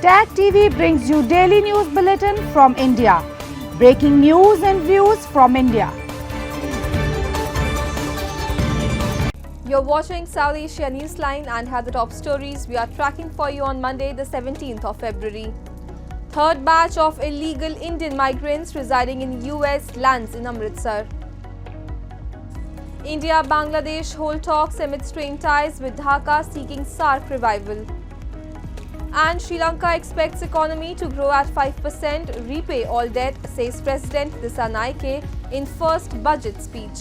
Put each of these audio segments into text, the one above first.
Tag TV brings you daily news bulletin from India. Breaking news and views from India. You're watching South Asia NEWSLINE and have the top stories we are tracking for you on Monday, the 17th of February. Third batch of illegal Indian migrants residing in US lands in Amritsar. India-Bangladesh hold talks amid strained ties with Dhaka seeking SAARC revival. And Sri Lanka expects economy to grow at 5%, repay all debt, says President Dissanayake in first budget speech.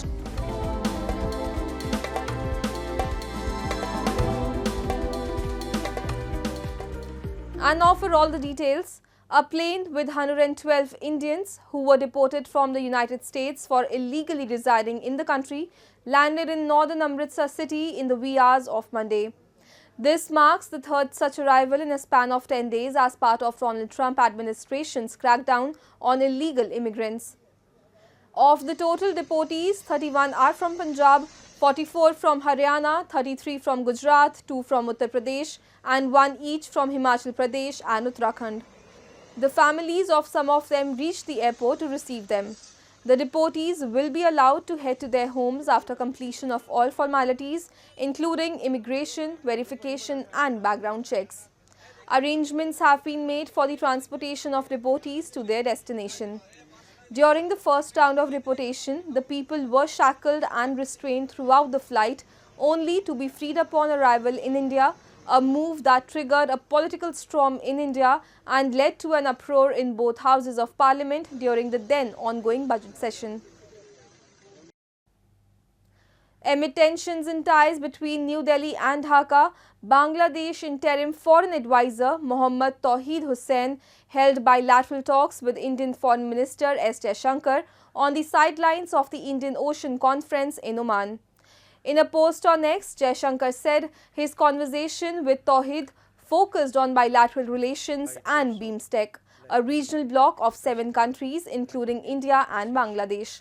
And now for all the details. A plane with 112 Indians who were deported from the United States for illegally residing in the country landed in northern Amritsar city in the wee hours of Monday. This marks the third such arrival in a span of 10 days as part of Donald Trump administration's crackdown on illegal immigrants. Of the total deportees, 31 are from Punjab, 44 from Haryana, 33 from Gujarat, 2 from Uttar Pradesh and 1 each from Himachal Pradesh and Uttarakhand. The families of some of them reached the airport to receive them. The deportees will be allowed to head to their homes after completion of all formalities, including immigration, verification and background checks. Arrangements have been made for the transportation of deportees to their destination. During the first round of deportation, the people were shackled and restrained throughout the flight, only to be freed upon arrival in India, a move that triggered a political storm in India and led to an uproar in both houses of parliament during the then ongoing budget session. Amid tensions and ties between New Delhi and Dhaka, Bangladesh interim foreign advisor Mohammad Tawheed Hussain held bilateral talks with Indian Foreign Minister S. Jaishankar on the sidelines of the Indian Ocean Conference in Oman. In a post on X, Jaishankar said his conversation with Tawheed focused on bilateral relations and BIMSTEC, a regional bloc of 7 countries including India and Bangladesh.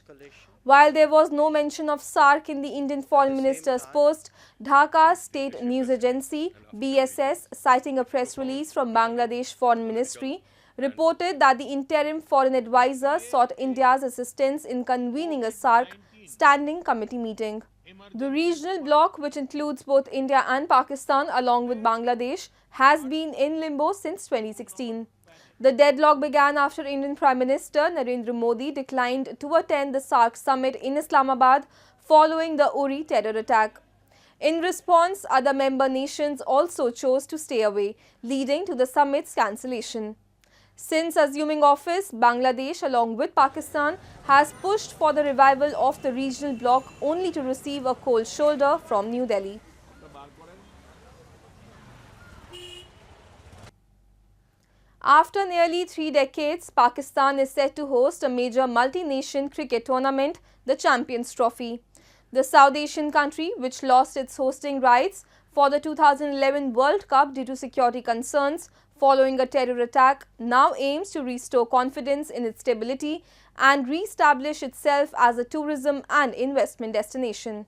While there was no mention of SAARC in the Indian Foreign Minister's post, Dhaka's state news agency BSS, citing a press release from Bangladesh Foreign Ministry, reported that the interim foreign advisor sought India's assistance in convening a SAARC standing committee meeting. The regional bloc, which includes both India and Pakistan along with Bangladesh, has been in limbo since 2016. The deadlock began after Indian Prime Minister Narendra Modi declined to attend the SAARC summit in Islamabad following the Uri terror attack. In response, other member nations also chose to stay away, leading to the summit's cancellation. Since assuming office, Bangladesh, along with Pakistan, has pushed for the revival of the regional bloc only to receive a cold shoulder from New Delhi. After nearly 3 decades, Pakistan is set to host a major multi-nation cricket tournament, the Champions Trophy. The South Asian country, which lost its hosting rights for the 2011 World Cup due to security concerns following a terror attack, now aims to restore confidence in its stability and re-establish itself as a tourism and investment destination.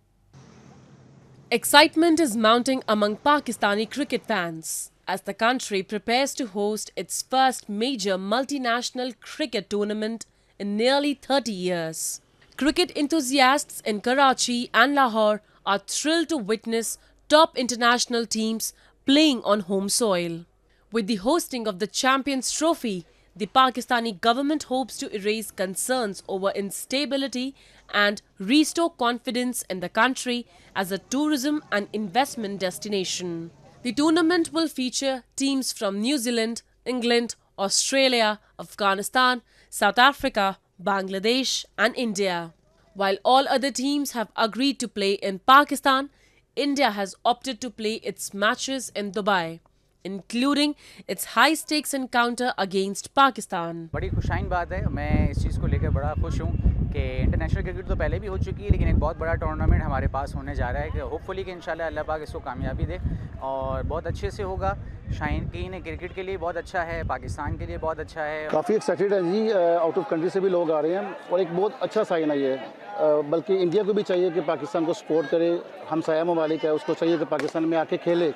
Excitement is mounting among Pakistani cricket fans as the country prepares to host its first major multinational cricket tournament in nearly 30 years. Cricket enthusiasts in Karachi and Lahore are thrilled to witness top international teams playing on home soil. With the hosting of the Champions Trophy, the Pakistani government hopes to erase concerns over instability and restore confidence in the country as a tourism and investment destination. The tournament will feature teams from New Zealand, England, Australia, Afghanistan, South Africa, Bangladesh and India. While all other teams have agreed to play in Pakistan, India has opted to play its matches in Dubai, including its high-stakes encounter against Pakistan. बड़ी खुशाइन बात है, मैं इस चीज़ को लेकर बड़ा खुश हूँ कि इंटरनेशनल क्रिकेट तो पहले भी हो चुकी है, लेकिन एक बहुत बड़ा टूर्नामेंट हमारे पास होने जा रहा है कि होपफुली कि इंशाल्लाह अल्लाह पाक इसको कामयाबी दे और बहुत अच्छे से होगा। शाहीन क्रिकेट के लिए बहुत अच्छा है, पाकिस्तान के लिए बहुत अच्छा है। काफ़ी एक्साइटेड है जी, आउट ऑफ कंट्री से भी लोग आ रहे हैं और एक बहुत अच्छा साइन है ये। बल्कि इंडिया को भी चाहिए कि पाकिस्तान को सपोर्ट करे, हमसाया ममालिक है उसको चाहिए कि पाकिस्तान में आके खेले।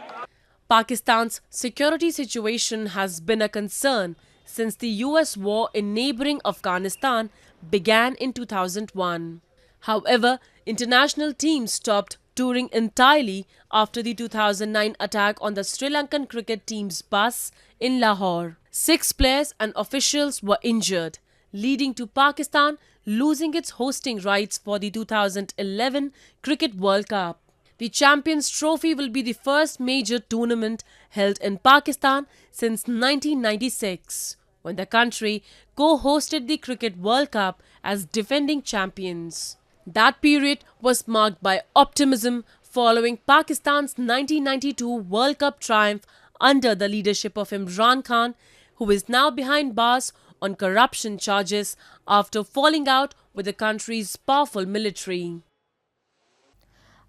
Pakistan's security situation has been a concern since the US war in neighboring Afghanistan began in 2001. However, international teams stopped touring entirely after the 2009 attack on the Sri Lankan cricket team's bus in Lahore. 6 players and officials were injured, leading to Pakistan losing its hosting rights for the 2011 Cricket World Cup. The Champions Trophy will be the first major tournament held in Pakistan since 1996, when the country co-hosted the Cricket World Cup as defending champions. That period was marked by optimism following Pakistan's 1992 World Cup triumph under the leadership of Imran Khan, who is now behind bars on corruption charges after falling out with the country's powerful military.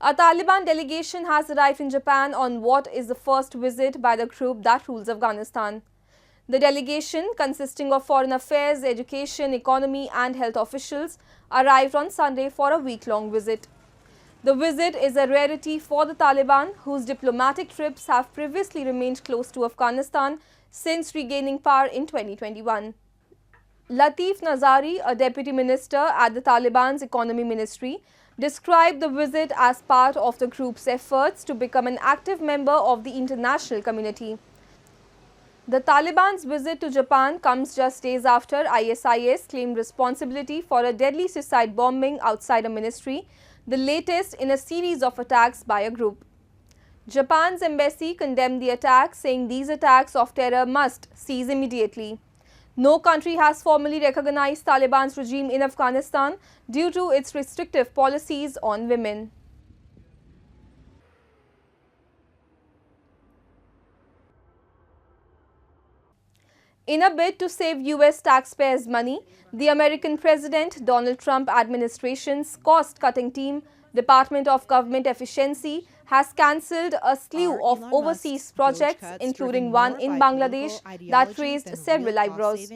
A Taliban delegation has arrived in Japan on what is the first visit by the group that rules Afghanistan. The delegation, consisting of foreign affairs, education, economy and health officials, arrived on Sunday for a week-long visit. The visit is a rarity for the Taliban, whose diplomatic trips have previously remained close to Afghanistan since regaining power in 2021. Latif Nazari, a deputy minister at the Taliban's economy ministry, described the visit as part of the group's efforts to become an active member of the international community. The Taliban's visit to Japan comes just days after ISIS claimed responsibility for a deadly suicide bombing outside a ministry, the latest in a series of attacks by a group. Japan's embassy condemned the attack, saying these attacks of terror must cease immediately. No country has formally recognized Taliban's regime in Afghanistan due to its restrictive policies on women. In a bid to save US taxpayers' money, the American President Donald Trump administration's cost-cutting team, Department of Government Efficiency, has cancelled a slew of overseas projects, including one in Bangladesh, that raised several eyebrows.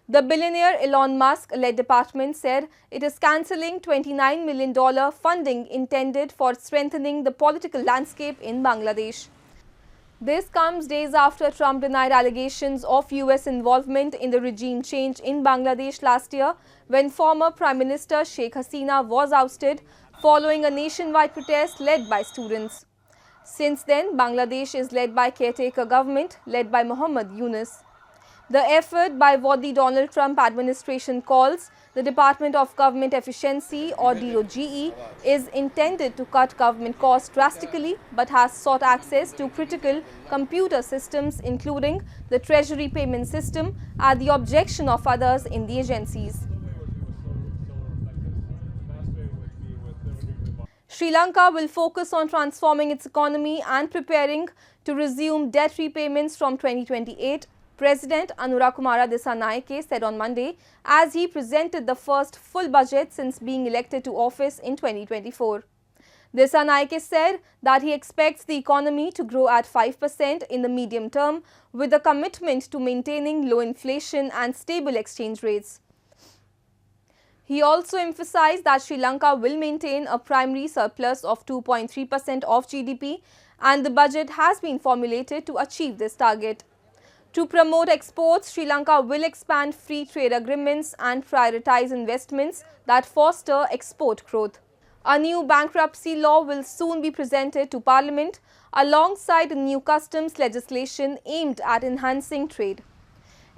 The billionaire Elon Musk-led department said it is cancelling $29 million funding intended for strengthening the political landscape in Bangladesh. This comes days after Trump denied allegations of US involvement in the regime change in Bangladesh last year, when former Prime Minister Sheikh Hasina was ousted following a nationwide protest led by students. Since then, Bangladesh is led by caretaker government led by Muhammad Yunus. The effort by what the Donald Trump administration calls the Department of Government Efficiency, or DOGE, is intended to cut government costs drastically but has sought access to critical computer systems, including the Treasury payment system, at the objection of others in the agencies. Sri Lanka will focus on transforming its economy and preparing to resume debt repayments from 2028, President Anurakumara Dissanayake said on Monday as he presented the first full budget since being elected to office in 2024. Dissanayake said that he expects the economy to grow at 5% in the medium term, with a commitment to maintaining low inflation and stable exchange rates. He also emphasized that Sri Lanka will maintain a primary surplus of 2.3% of GDP, and the budget has been formulated to achieve this target. To promote exports, Sri Lanka will expand free trade agreements and prioritize investments that foster export growth. A new bankruptcy law will soon be presented to Parliament alongside new customs legislation aimed at enhancing trade.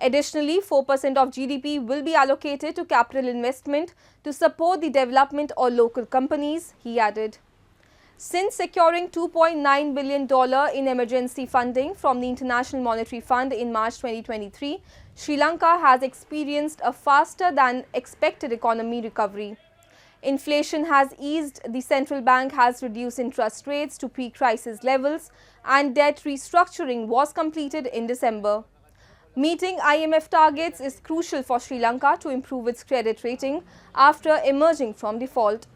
Additionally, 4% of GDP will be allocated to capital investment to support the development of local companies, he added. Since securing $2.9 billion in emergency funding from the International Monetary Fund in March 2023, Sri Lanka has experienced a faster than expected economy recovery. Inflation has eased, the central bank has reduced interest rates to pre-crisis levels, and debt restructuring was completed in December. Meeting IMF targets is crucial for Sri Lanka to improve its credit rating after emerging from default.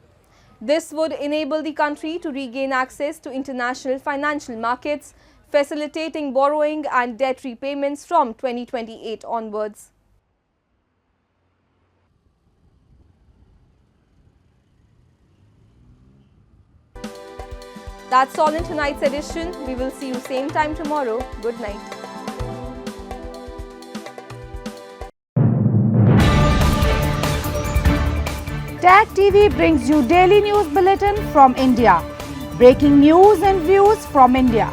This would enable the country to regain access to international financial markets, facilitating borrowing and debt repayments from 2028 onwards. That's all in tonight's edition. We will see you same time tomorrow. Good night. Tag TV brings you daily news bulletin from India. Breaking news and views from India.